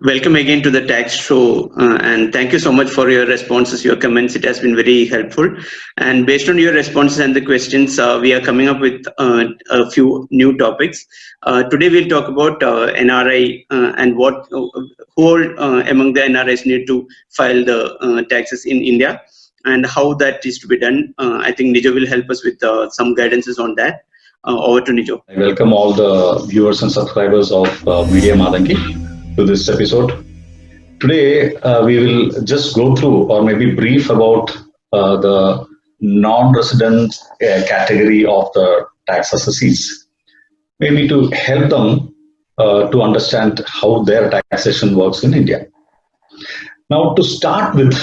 Welcome again to the tax show, and thank you so much for your responses, your comments. It has been very helpful. And based on your responses and the questions, we are coming up with a few new topics. Today we'll talk about NRI and who all among the NRIs need to file the taxes in India and how that is to be done. I think Nijoe will help us with some guidances on that. Over to Nijoe. I welcome all the viewers and subscribers of mediamathamgi to this episode. Today, we will just go through or maybe brief about the non-resident category of the tax assessees, maybe to help them to understand how their taxation works in India. Now, to start with,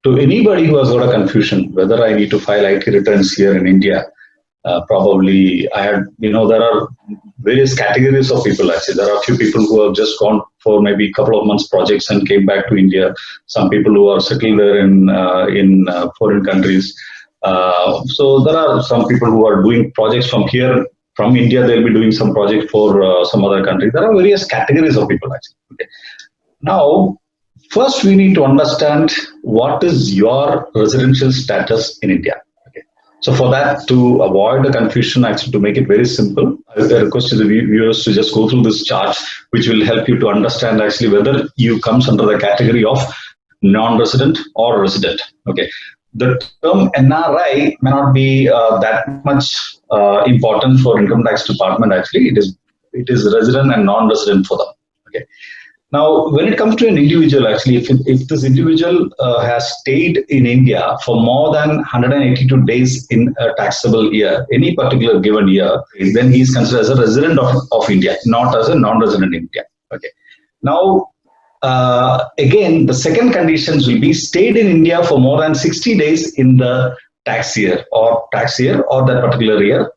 to anybody who has got a confusion whether I need to file IT returns here in India, probably there are various categories of people. Actually, there are a few people who have just gone for maybe a couple of months projects and came back to India. Some people who are settled there in foreign countries. So there are some people who are doing projects from here, from India. They'll be doing some project for some other country. There are various categories of people actually. Okay. Now, first we need to understand what is your residential status in India. So for that, to avoid the confusion, actually to make it very simple, I request the viewers to just go through this chart, which will help you to understand actually whether you comes under the category of non-resident or resident. Okay, the term NRI may not be that much important for income tax department. Actually, it is resident and non-resident for them. Okay. Now, when it comes to an individual, actually, if this individual has stayed in India for more than 182 days in a taxable year, any particular given year, then he is considered as a resident of India, not as a non-resident in India. Okay. Now, again, the second conditions will be stayed in India for more than 60 days in the tax year or that particular year,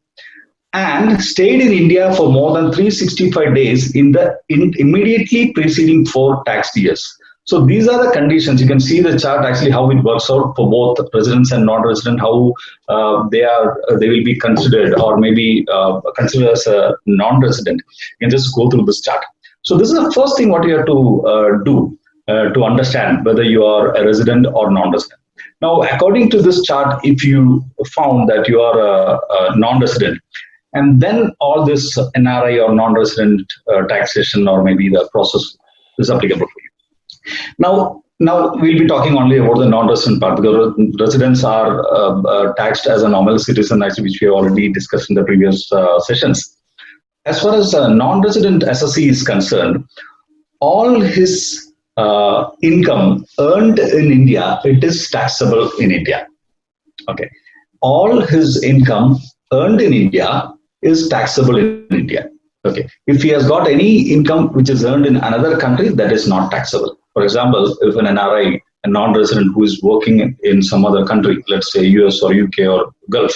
and stayed in India for more than 365 days in immediately preceding 4 tax years. So these are the conditions. You can see the chart actually how it works out for both residents and non-resident, how they will be considered or maybe considered as a non-resident. You can just go through this chart. So this is the first thing what you have to do to understand whether you are a resident or non-resident. Now, according to this chart, if you found that you are a non-resident, and then all this NRI or non-resident taxation or maybe the process is applicable for you. Now we'll be talking only about the non-resident part because residents are taxed as a normal citizen, actually, which we already discussed in the previous sessions. As far as a non-resident assessee is concerned, all his income earned in India, it is taxable in India. Okay, all his income earned in India is taxable in India. Okay, if he has got any income which is earned in another country, that is not taxable. For example, if an NRI, a non-resident who is working in some other country, let's say US or UK or Gulf,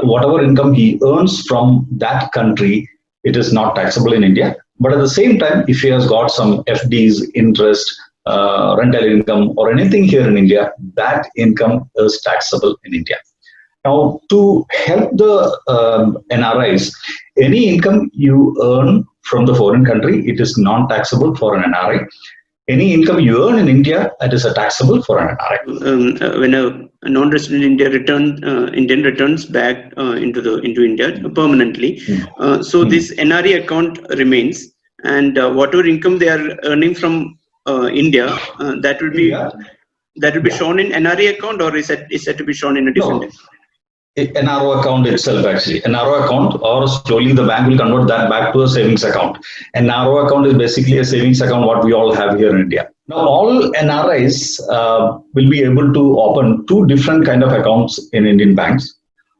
whatever income he earns from that country, it is not taxable in India. But at the same time, if he has got some FDs, interest, rental income or anything here in India, that income is taxable in India. Now, to help the NRIs, any income you earn from the foreign country, it is non-taxable for an NRI. Any income you earn in India, that is a taxable for an NRI. When a non-resident Indian returns back into India permanently, so this NRI account remains, and whatever income they are earning from India, that will be shown in NRI account, or is that to be shown in a different? No. NRO account itself, actually. NRO account, or slowly the bank will convert that back to a savings account. NRO account is basically a savings account what we all have here in India. Now, all NRIs will be able to open 2 different kind of accounts in Indian banks.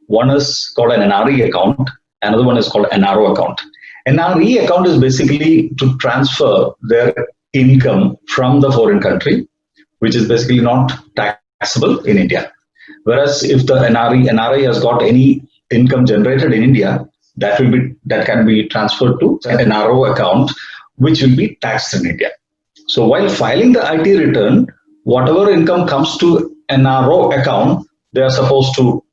One is called an NRI account. Another one is called NRO account. NRI account is basically to transfer their income from the foreign country, which is basically not taxable in India. Whereas if the NRI has got any income generated in India, that can be transferred to an NRO account, which will be taxed in India. So while filing the IT return, whatever income comes to NRO account, they are supposed to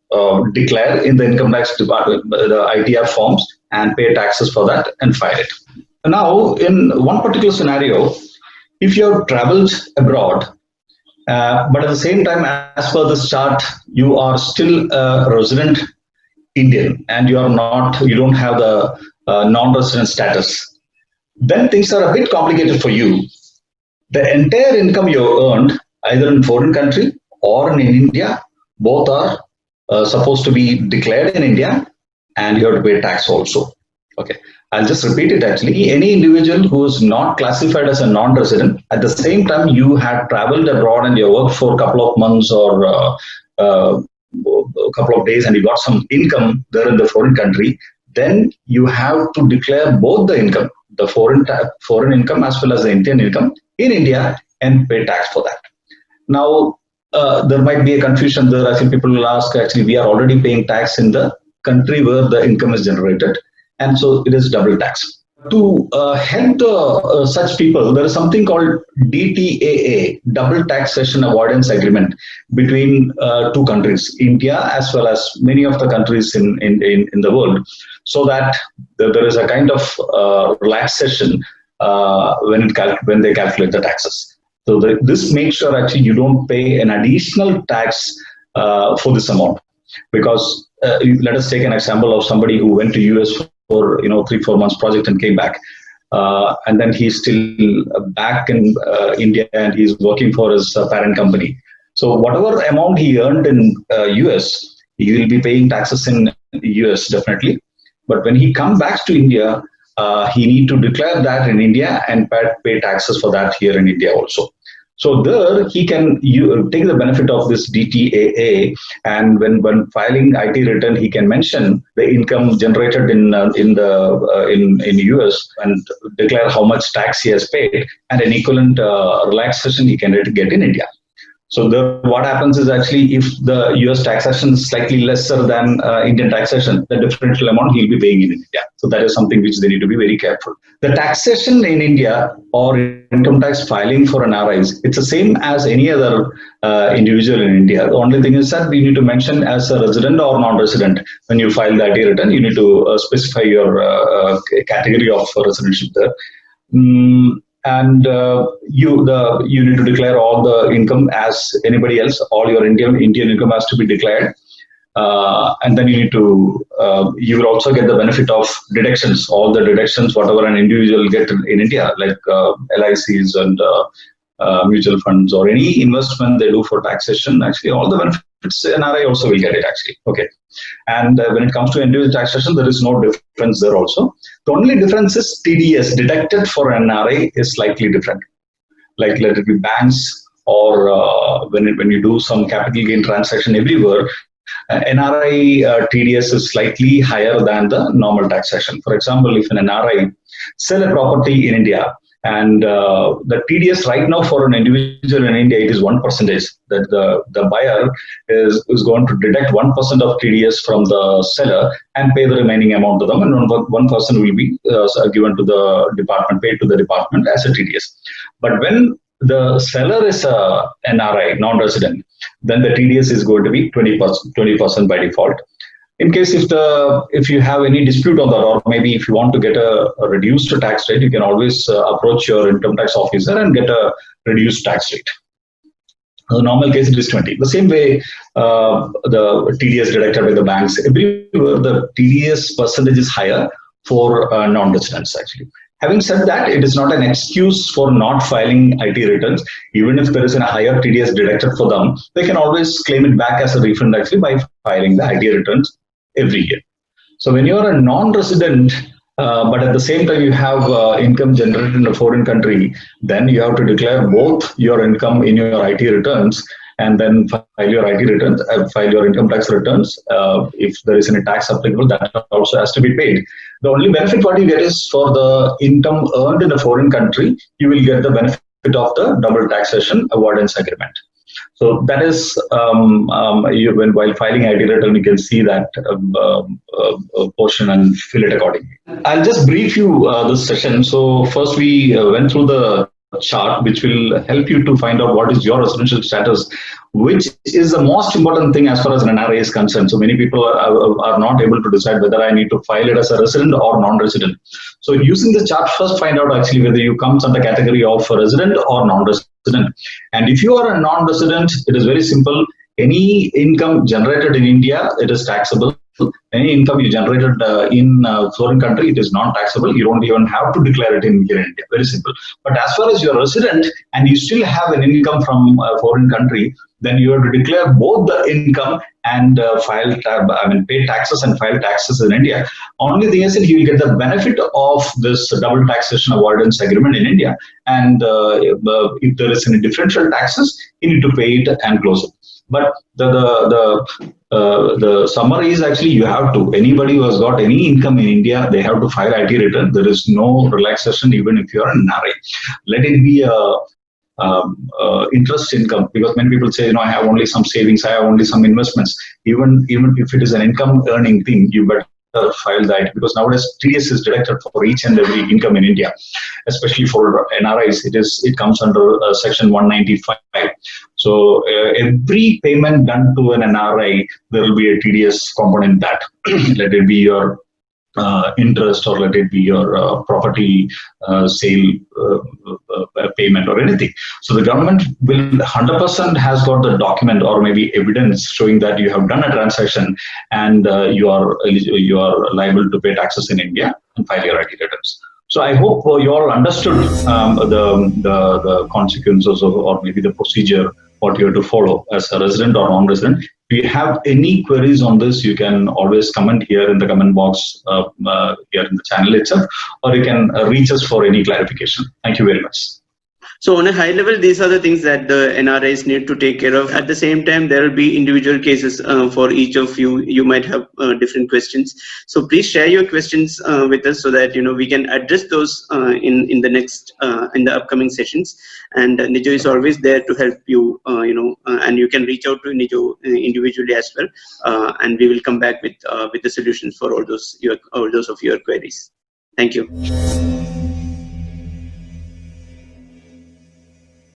declare in the income tax department, the ITR forms, and pay taxes for that and file it. Now, in one particular scenario, if you have traveled abroad, but at the same time, as per this chart, you are still a resident Indian and you don't have the non-resident status, then things are a bit complicated for you. The entire income you earned, either in foreign country or in India, both are supposed to be declared in India, and you have to pay tax also. Okay, I'll just repeat it actually. Any individual who is not classified as a non-resident, at the same time you had traveled abroad and you worked for a couple of months or a couple of days and you got some income there in the foreign country, then you have to declare both the income, the foreign income as well as the Indian income in India, and pay tax for that. Now, there might be a confusion there. I think people will ask, actually, we are already paying tax in the country where the income is generated, and so it is double tax. To help such people, there is something called DTAA, Double Taxation Avoidance Agreement, between two countries, India as well as many of the countries in the world, so that there is a kind of relaxation when they calculate the taxes. So this makes sure actually you don't pay an additional tax for this amount, because let us take an example of somebody who went to US for 3-4 months project and came back, and then he's still back in India and he's working for his parent company. So whatever amount he earned in US, he will be paying taxes in US definitely. But when he comes back to India, he need to declare that in India and pay taxes for that here in India also. So there he can take the benefit of this DTAA, and when filing IT return, he can mention the income generated in US and declare how much tax he has paid, and an equivalent relaxation he can get in India. So what happens is actually, if the US taxation is slightly lesser than Indian taxation, the differential amount he'll be paying in India. So that is something which they need to be very careful. The taxation in India or income tax filing for NRIs, it's the same as any other individual in India. The only thing is that we need to mention as a resident or non-resident. When you file the IT return, you need to specify your category of residentship there. And you need to declare all the income as anybody else. All your Indian income has to be declared, and then you will also get the benefit of deductions. All the deductions, whatever an individual get in India, like LICs and mutual funds or any investment they do for taxation. Actually, all the benefits NRI also will get it actually. Okay, and when it comes to individual taxation, there is no difference there also. The only difference is TDS deducted for NRI is slightly different. Like let it be banks or when you do some capital gain transaction everywhere, NRI TDS is slightly higher than the normal taxation. For example, if an NRI sell a property in India, and the TDS right now for an individual in India, it is 1%. That the buyer is going to deduct 1% of TDS from the seller and pay the remaining amount to them, and 1% will be given to the department, paid to the department as a TDS. But when the seller is a NRI, non-resident, then the TDS is going to be 20% by default. In case if you have any dispute on that, or maybe if you want to get a reduced tax rate, you can always approach your income tax officer and get a reduced tax rate. In the normal case, it is 20. The same way, the TDS deducted by the banks, everywhere the TDS percentage is higher for non-residents actually. Having said that, it is not an excuse for not filing IT returns. Even if there is a higher TDS deducted for them, they can always claim it back as a refund actually by filing the IT returns every year. So when you are a non-resident, but at the same time you have income generated in a foreign country, then you have to declare both your income in your IT returns, and then file your IT returns, file your income tax returns. If there is any tax applicable, that also has to be paid. The only benefit what you get is for the income earned in a foreign country, you will get the benefit of the double taxation avoidance agreement. So that is while filing IT return, you can see that portion and fill it accordingly. I'll just brief you this session. So first we went through the chart which will help you to find out what is your residential status, which is the most important thing as far as an NRI is concerned. So many people are not able to decide whether I need to file it as a resident or non-resident. So using the chart, first find out actually whether you come under category of a resident or non-resident. And if you are a non-resident, it is very simple. Any income generated in India, it is taxable. Any income you generated in a foreign country, it is non-taxable. You don't even have to declare it in here in India. Very simple. But as far as you're a resident and you still have an income from a foreign country, then you have to declare both the income and pay taxes and file taxes in India. Only thing is that you will get the benefit of this double taxation avoidance agreement in India. And if there is any differential taxes, you need to pay it and close it. But the summary is actually you have to. Anybody who has got any income in India, they have to file IT return. There is no relaxation even if you are an NRI. Let it be interest income, because many people say, I have only some savings, I have only some investments. Even if it is an income earning thing, you better file that, because nowadays TDS is deducted for each and every income in India, especially for NRIs. It comes under section 195. So every payment done to an NRI, there will be a TDS component in that. Let it be your interest, or let it be your property sale payment or anything. So the government will 100% has got the document or maybe evidence showing that you have done a transaction and you are liable to pay taxes in India and file your IT returns. So I hope you all understood the consequences or maybe the procedure what you have to follow as a resident or non-resident. If you have any queries on this, you can always comment here in the comment box here in the channel itself, or you can reach us for any clarification. Thank you very much. So on a high level, these are the things that the NRIs need to take care of. At the same time, there will be individual cases for each of you. You might have different questions. So please share your questions with us so that we can address those in the upcoming sessions. And Nijoe is always there to help you. And you can reach out to Nijoe individually as well, and we will come back with the solutions for all those of your queries. Thank you.